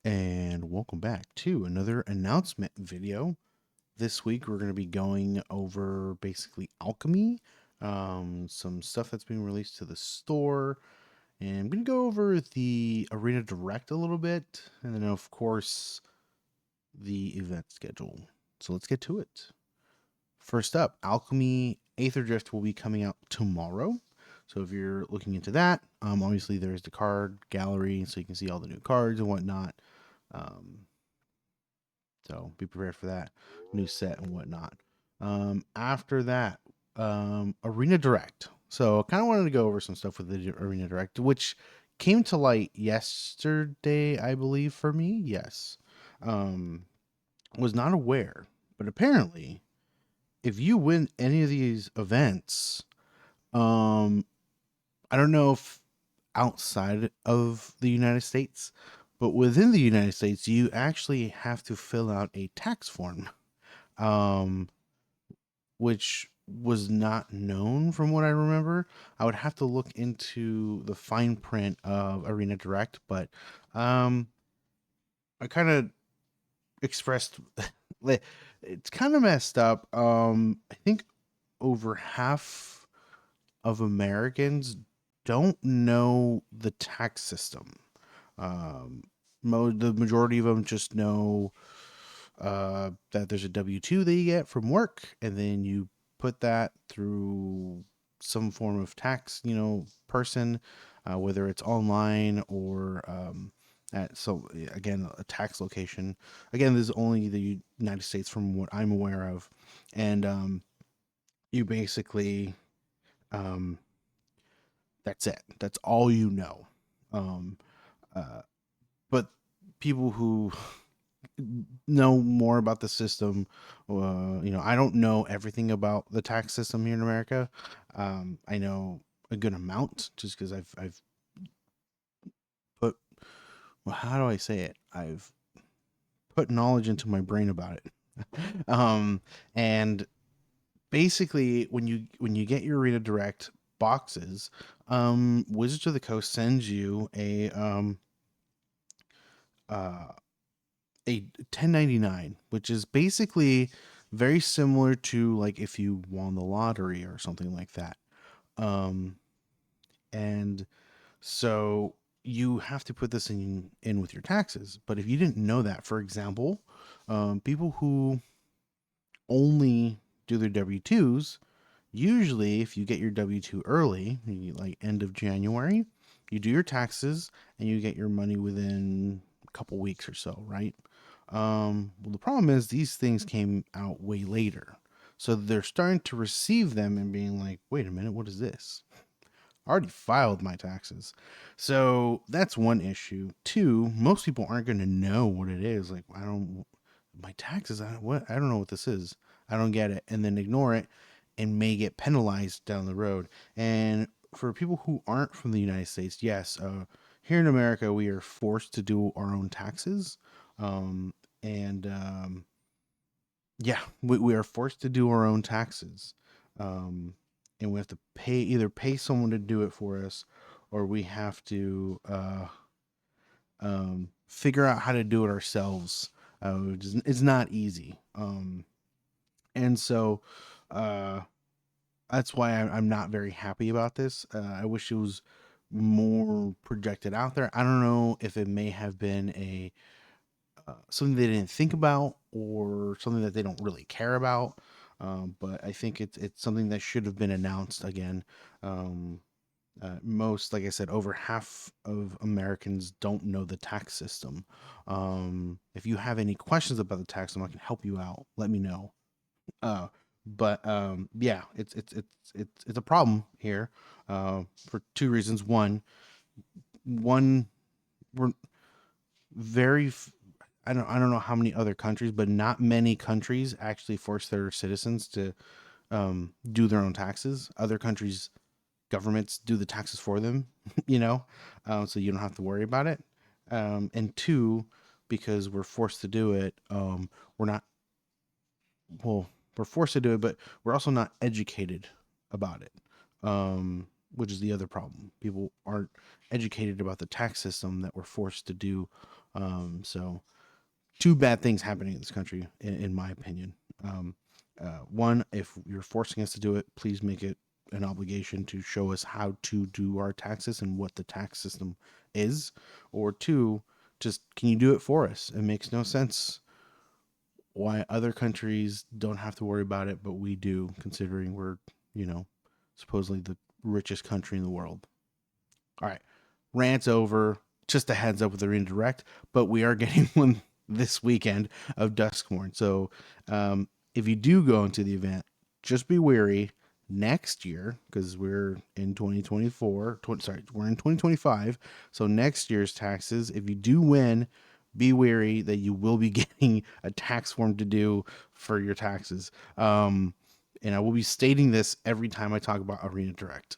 And welcome back to another announcement video. This week we're going to be going over basically Alchemy, some stuff that's being released to the store, and I'm going to go over the Arena Direct a little bit, and then of course the event schedule. So let's get to it. First up, Alchemy Aetherdrift will be coming out tomorrow. So if you're looking into that, obviously there's the card gallery, so you can see all the new cards and whatnot. So be prepared for that new set and whatnot. After that, Arena Direct. So I kind of wanted to go over some stuff with the Arena Direct, which came to light yesterday, I believe, for me. Yes. Was not aware, but apparently, if you win any of these events, um, I don't know if outside of the United States, but within the United States, you actually have to fill out a tax form, um, which was not known from what I remember. I would have to look into the fine print of Arena Direct, but I kind of expressed it's kind of messed up. I think over half of Americans don't know the tax system. Um, the majority of them just know that there's a W-2 that you get from work, and then you put that through some form of tax, person, whether it's online or again, a tax location. Again, this is only the United States from what I'm aware of, and you basically um, that's it. That's all you know. Um, uh, but people who know more about the system, I don't know everything about the tax system here in America. I know a good amount just because I've put, well, how do I say it? I've put knowledge into my brain about it. um, and basically, when you get your Arena Direct boxes, Wizards of the Coast sends you uh, a 1099, which is basically very similar to like if you won the lottery or something like that. Um, and so you have to put this in with your taxes. But if you didn't know that, for example, people who only do their W-2s, usually if you get your W-2 early, like end of January, you do your taxes and you get your money within a couple weeks or so, right? Well, the problem is these things came out way later. So they're starting to receive them and being like, wait a minute, what is this? I already filed my taxes. So that's one issue. Two, most people aren't going to know what it is. Like, my taxes, I don't know what this is. I don't get it. And then ignore it and may get penalized down the road. And for people who aren't from the United States, yes, here in America, we are forced to do our own taxes. And yeah, we are forced to do our own taxes. Um, and we have to either pay someone to do it for us, or we have to figure out how to do it ourselves, which is it's not easy. And so uh, that's why I'm not very happy about this. I wish it was more projected out there. I don't know if it may have been a something they didn't think about or something that they don't really care about. But I think it's something that should have been announced again. Um, most, like I said, over half of Americans don't know the tax system. If you have any questions about the tax system, I can help you out. Let me know. But yeah, it's a problem here for two reasons. One, we're very I don't know how many other countries, but not many countries actually force their citizens to do their own taxes. Other countries' governments do the taxes for them, so you don't have to worry about it. And two, because we're forced to do it, we're not, well, we're forced to do it, but we're also not educated about it. which is the other problem. People aren't educated about the tax system that we're forced to do. So two bad things happening in this country, in my opinion. One, if you're forcing us to do it, please make it an obligation to show us how to do our taxes and what the tax system is. Or two, just can you do it for us? It makes no sense why other countries don't have to worry about it, but we do, considering we're, you know, supposedly the richest country in the world. All right, rant's over. Just a heads up with the redirect, but we are getting one this weekend of Duskmorn. So if you do go into the event, just be wary next year, because we're in 2024. We're in 2025. So next year's taxes, if you do win, be wary that you will be getting a tax form to do for your taxes. And I will be stating this every time I talk about Arena Direct.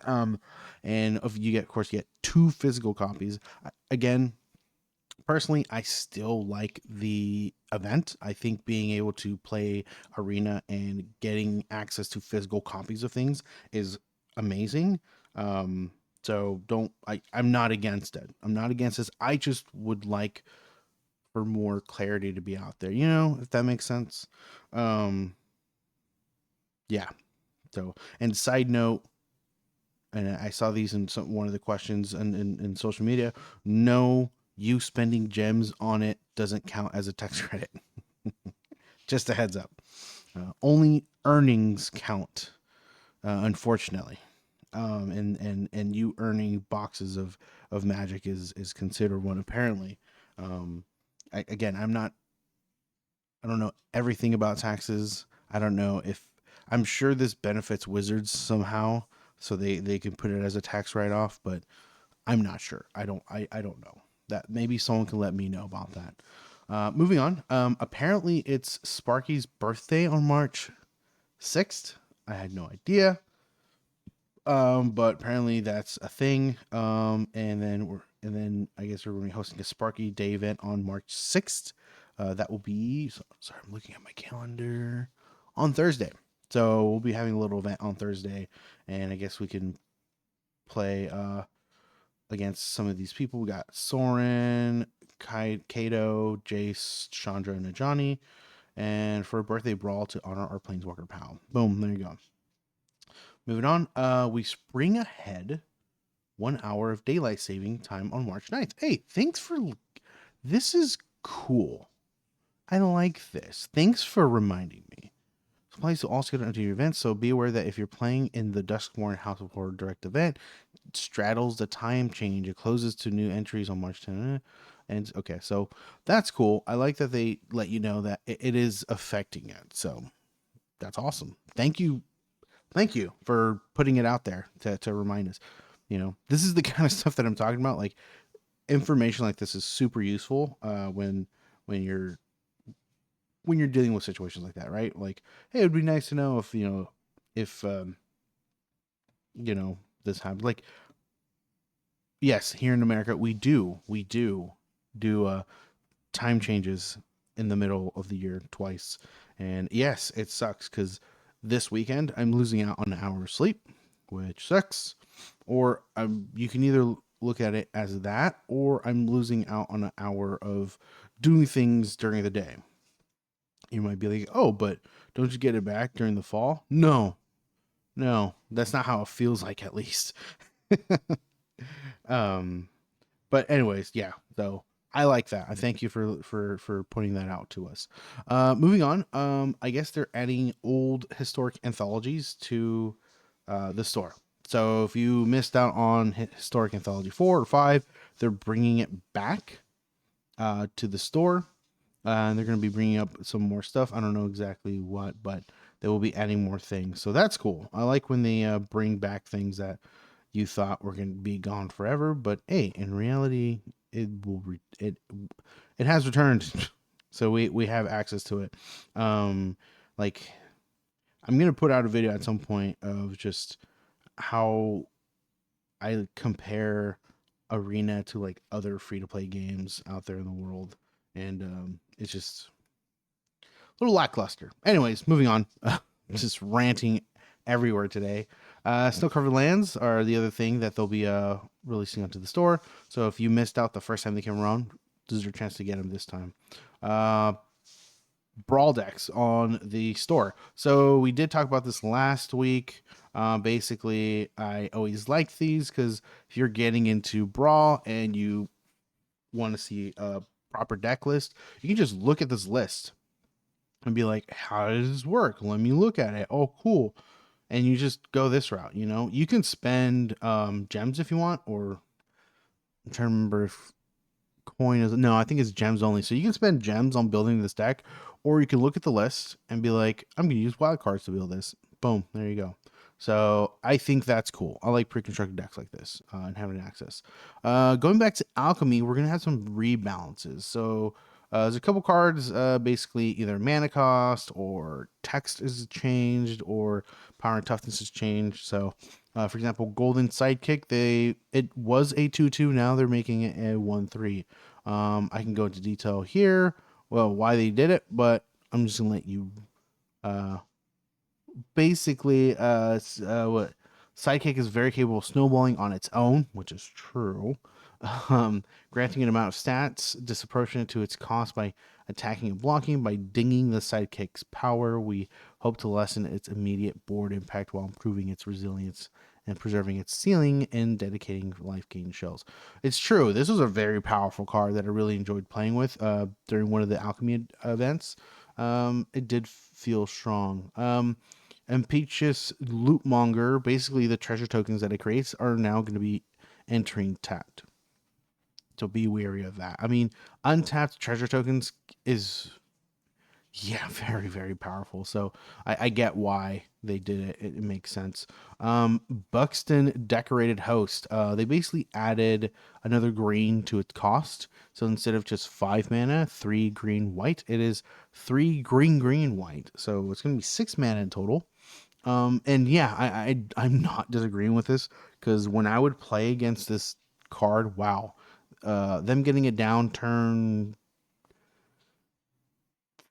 um, and if you get, of course, you get 2 physical copies. Again, personally, I still like the event. I think being able to play Arena and getting access to physical copies of things is amazing. So I'm not against it. I'm not against this. I just would like for more clarity to be out there, if that makes sense. Um, yeah. So, and side note, and I saw these in one of the questions in social media. No, you spending gems on it doesn't count as a tax credit. Just a heads up. Only earnings count, unfortunately. And you earning boxes of magic is considered one, apparently. Again, I don't know everything about taxes. I don't know if I'm sure this benefits wizards somehow, so they can put it as a tax write off, but I'm not sure. I don't know. That maybe someone can let me know about that. Moving on. Apparently it's Sparky's birthday on March 6th. I had no idea. But apparently that's a thing. And then I guess we're going to be hosting a Sparky Day event on March 6th. That will be, sorry, I'm looking at my calendar, on Thursday. So we'll be having a little event on Thursday, and I guess we can play against some of these people. We got Soren, Kato, Jace, Chandra, and Najani, and for a birthday brawl to honor our Planeswalker pal. Boom, there you go. Moving on, we spring ahead 1 hour of daylight saving time on March 9th. Hey, thanks for this is cool. I like this. Thanks for reminding me. Supplies to also get into your event, so be aware that if you're playing in the Duskmorn House of Horror Direct event, it straddles the time change. It closes to new entries on March 10th. And okay, so that's cool. I like that they let you know that it is affecting it. So that's awesome. Thank you. Thank you for putting it out there to remind us. This is the kind of stuff that I'm talking about. Like, information like this is super useful when you're dealing with situations like that, right? Like, hey, it'd be nice to know if this happens. Like, yes, here in America, we do time changes in the middle of the year twice, and yes, it sucks because this weekend I'm losing out on an hour of sleep, which sucks. Or you can either look at it as that, or I'm losing out on an hour of doing things during the day. You might be like, oh, but don't you get it back during the fall? No, that's not how it feels like, at least. um, but anyways, yeah. So I like that. I thank you for pointing that out to us. Moving on. I guess they're adding old historic anthologies to the store. So if you missed out on Historic Anthology 4 or 5, they're bringing it back to the store. And they're going to be bringing up some more stuff. I don't know exactly what, but they will be adding more things. So that's cool. I like when they bring back things that you thought were going to be gone forever. But hey, in reality, it has returned. So we have access to it. Like, I'm going to put out a video at some point of just how I compare Arena to like other free to play games out there in the world, and it's just a little lackluster. Anyways, moving on. Just ranting everywhere today. Snow covered lands are the other thing that they'll be releasing onto the store. So if you missed out the first time they came around, this is your chance to get them this time. Brawl decks on the store. So we did talk about this last week. Basically, I always like these because if you're getting into Brawl and you want to see a proper deck list, you can just look at this list and be like, how does this work? Let me look at it. Oh, cool. And you just go this route, you know? You can spend gems if you want, or I'm trying to remember if coin is, no, I think it's gems only. So you can spend gems on building this deck, or you can look at the list and be like, I'm going to use wild cards to build this. Boom, there you go. So I think that's cool. I like pre-constructed decks like this and having access. Going back to Alchemy, we're going to have some rebalances. So there's a couple cards, basically either mana cost or text is changed or power and toughness is changed. So for example, Golden Sidekick, it was a 2/2. Now they're making it a 1/3. I can go into detail here. Well, why they did it, but I'm just gonna let you. Basically, what Sidekick is very capable of snowballing on its own, which is true. Granting an amount of stats disproportionate to its cost by attacking and blocking. By dinging the Sidekick's power, we hope to lessen its immediate board impact while improving its resilience and preserving its ceiling and dedicating life gain shells. It's true. This was a very powerful card that I really enjoyed playing with during one of the Alchemy events. It did feel strong. Impetuous Lootmonger, basically the treasure tokens that it creates, are now going to be entering tapped. So be wary of that. I mean, untapped treasure tokens is, yeah, very, very powerful. So I get why they did it. It makes sense. Buxton Decorated Host. They basically added another green to its cost. So instead of just 5 mana, 3 green white, it is 3 green green white. So it's going to be 6 mana in total. And yeah, I'm not disagreeing with this because when I would play against this card, wow, them getting it down turn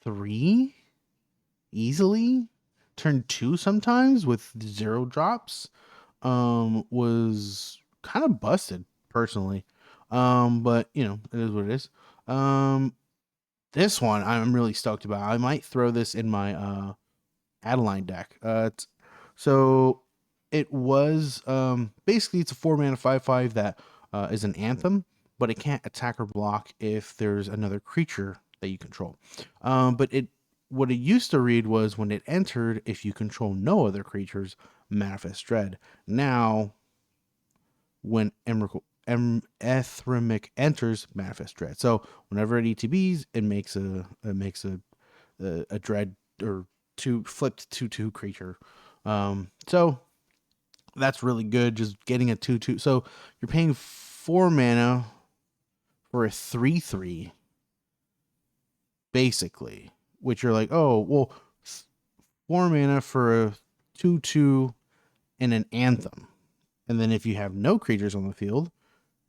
3 easily, turn 2 sometimes with 0 drops, was kind of busted personally. But you know, it is what it is. This one I'm really stoked about. I might throw this in my Adeline deck. So it was basically it's a 4 mana 5/5 that is an anthem, but it can't attack or block if there's another creature that you control. But it what it used to read was when it entered, if you control no other creatures, manifest dread. Now, when Ethrimic enters, manifest dread. So whenever it ETBs, it makes a dread or two flipped 2/2 creature. So that's really good. Just getting a 2/2. So you're paying 4 mana for a 3/3, basically. Which you're like, oh well, 4 mana for a 2/2 and an anthem. And then if you have no creatures on the field,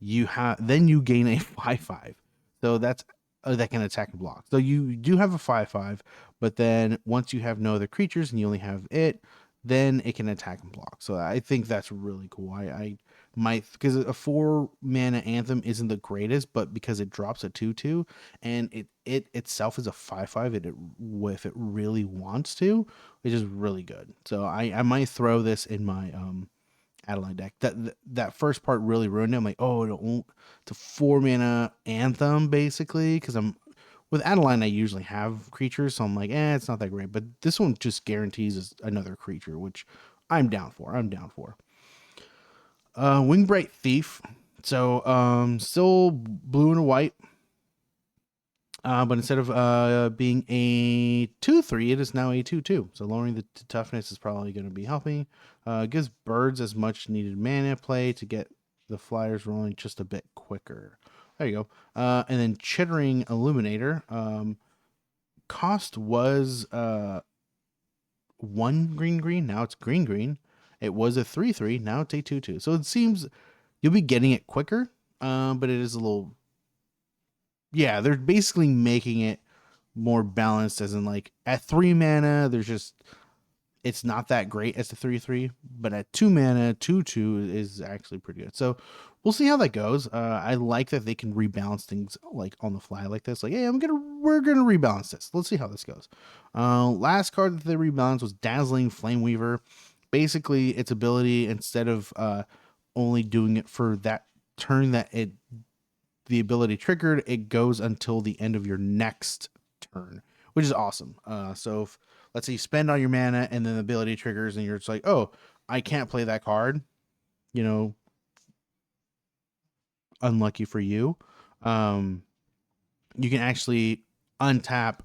you gain a 5/5. So that's that can attack and block. So you do have a 5/5, but then once you have no other creatures and you only have it, then it can attack and block. So I think that's really cool. I might, because a 4 mana anthem isn't the greatest, but because it drops a 2/2 and it itself is a 5/5, if it really wants to, which is really good. So I might throw this in my Adeline deck. That first part really ruined it. I'm like, oh, it's a 4 mana anthem basically, because I'm with Adeline. I usually have creatures, so I'm like, it's not that great. But this one just guarantees another creature, which I'm down for. Wingbright Thief. So still blue and white. But instead of being a 2/3, it is now a 2/2. So lowering the toughness is probably going to be helping. Gives birds as much needed mana play to get the flyers rolling just a bit quicker. There you go. And then Chittering Illuminator. Cost was 1 green green. Now it's green green. It was a 3/3. Now it's a 2/2. So it seems you'll be getting it quicker. But it is a little. Yeah, they're basically making it more balanced, as in like at 3 mana, there's just It's not that great as the 3/3, but at 2 mana, 2/2 is actually pretty good. So we'll see how that goes. I like that they can rebalance things like on the fly like this. Like, hey, we're gonna rebalance this. Let's see how this goes. Last card that they rebalanced was Dazzling Flameweaver. Basically, its ability, instead of only doing it for that turn that the ability triggered, it goes until the end of your next turn, which is awesome. So if, let's say you spend all your mana and then the ability triggers and you're just like, oh, I can't play that card, you know, unlucky for you. Um, you can actually untap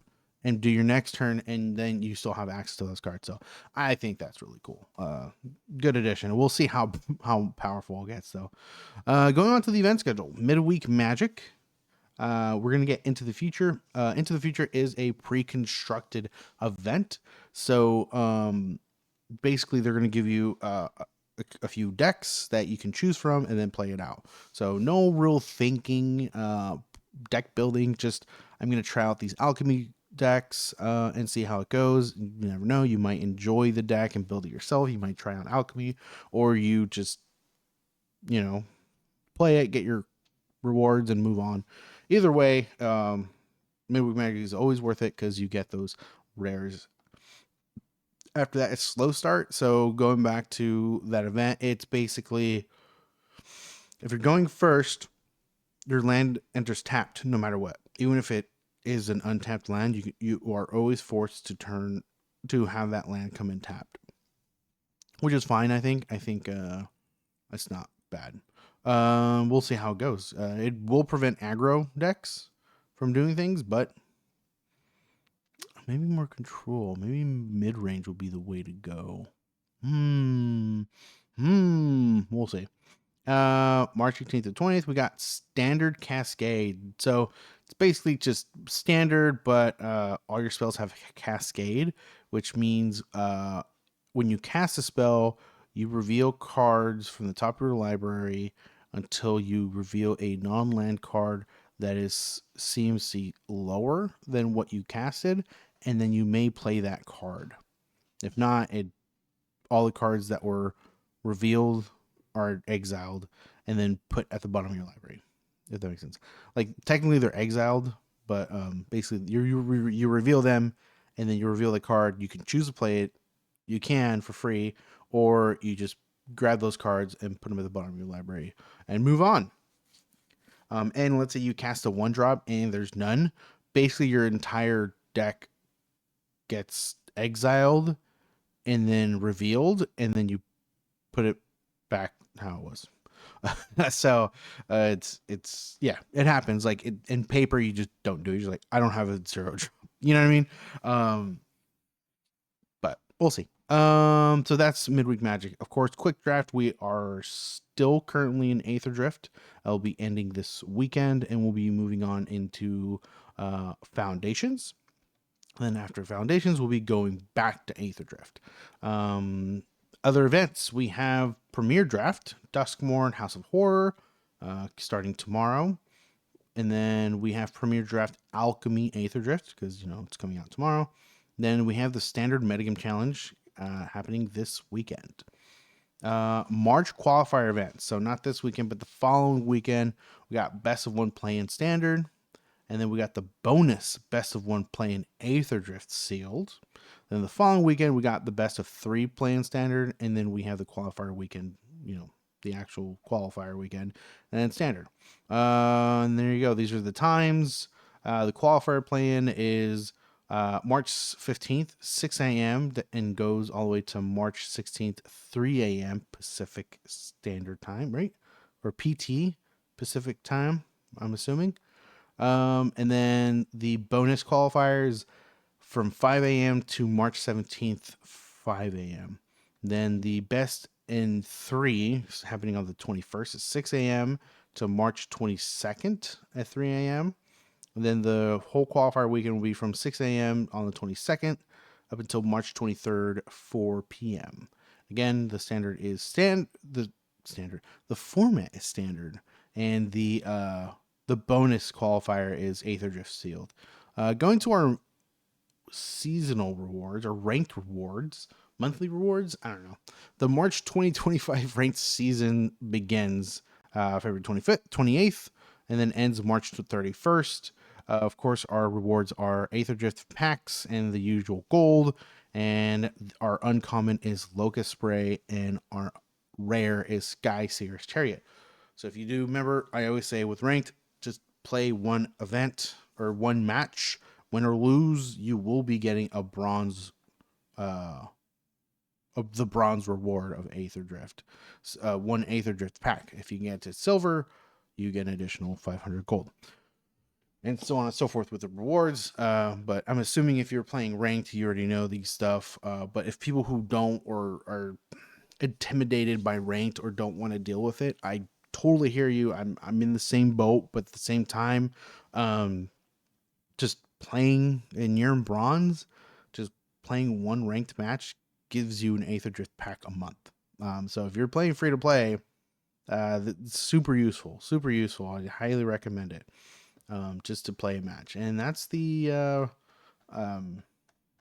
and do your next turn, and then you still have access to those cards. So I think that's really cool. Good addition. We'll see how powerful it gets though. Going on to the event schedule, midweek Magic. We're going to get Into the Future. Into the Future is a pre-constructed event. So basically, they're going to give you a few decks that you can choose from and then play it out. So no real thinking, deck building. Just I'm going to try out these alchemy decks and see how it goes. You never know. You might enjoy the deck and build it yourself. You might try out alchemy, or you just, play it, get your rewards, and move on. Either way, midweek magic is always worth it because you get those rares. After that, it's slow start. So going back to that event, it's basically, if you're going first, your land enters tapped no matter what. Even if it is an untapped land, you are always forced to have that land come in tapped, which is fine. I think it's not bad. We'll see how it goes. It will prevent aggro decks from doing things, but maybe more control. Maybe mid range will be the way to go. We'll see. March 18th to 20th, we got Standard Cascade. So it's basically just standard, but all your spells have Cascade, which means when you cast a spell, you reveal cards from the top of your library until you reveal a non-land card that is CMC lower than what you casted, and then you may play that card. If not, all the cards that were revealed are exiled and then put at the bottom of your library. If that makes sense. Like technically they're exiled, but basically you reveal them, and then you reveal the card. You can choose to play it. You can for free, or you just grab those cards and put them at the bottom of your library and move on. And let's say you cast a 1-drop and there's none. Basically, your entire deck gets exiled and then revealed, and then you put it back how it was. So it's yeah, it happens. Like in paper, you just don't do it. You're like, I don't have a 0-drop. You know what I mean? But we'll see. So that's midweek magic. Of course, quick draft. We are still currently in Aetherdrift. I'll be ending this weekend, and we'll be moving on into foundations. Then after foundations, we'll be going back to Aetherdrift. Other events, we have Premier Draft, Duskmourn, House of Horror, starting tomorrow. And then we have Premier Draft Alchemy Aetherdrift, because, it's coming out tomorrow. Then we have the Standard Metagame Challenge happening this weekend. March qualifier events. So not this weekend, but the following weekend, we got Best of One Play in Standard. And then we got the bonus Best of One Play in Aetherdrift sealed. Then the following weekend, we got the Best of 3 Play in Standard. And then we have the qualifier weekend, the actual qualifier weekend, and then Standard. And there you go. These are the times. The qualifier play-in is March 15th, 6 a.m. and goes all the way to March 16th, 3 a.m. Pacific Standard Time, right? Or PT, Pacific Time, I'm assuming. And then the bonus qualifiers from 5 a.m. to March 17th, 5 a.m. Then the best in 3 is happening on the 21st at 6 a.m. to March 22nd at 3 a.m. And then the whole qualifier weekend will be from 6 a.m. on the 22nd up until March 23rd, 4 p.m. Again, the standard is the format is standard, and the bonus qualifier is Aetherdrift sealed. Going to our seasonal rewards or ranked rewards, Monthly rewards, I don't know. The March 2025 ranked season begins February 25th, 28th, and then ends March 31st. Of course, our rewards are Aetherdrift packs and the usual gold, and our uncommon is Locust Spray, and our rare is Sky Seer's Chariot. So if you do remember, I always say with ranked, just play one event or one match. Win or lose, you will be getting a bronze, uh, of the bronze reward of Aetherdrift. One Aetherdrift pack. If you get to silver, you get an additional 500 gold. And so on and so forth with the rewards. But I'm assuming if you're playing ranked, you already know these stuff. But if people who don't or are intimidated by ranked or don't want to deal with it, I totally hear you. I'm in the same boat, but at the same time, um, just playing and you're in bronze, just playing one ranked match gives you an Aetherdrift pack a month. So if you're playing free to play, it's super useful, super useful. I highly recommend it, just to play a match. And that's the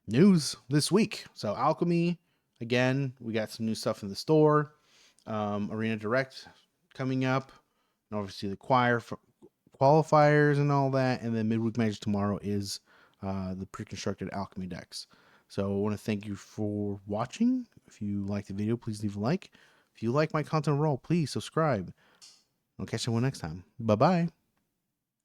news this week. So Alchemy, again, we got some new stuff in the store. Arena Direct coming up, and obviously the qualifiers and all that. And then midweek match tomorrow is the pre-constructed Alchemy decks. So I want to thank you for watching. If you like the video, please leave a like. If you like my content overall, please subscribe. I'll catch you next time. Bye bye.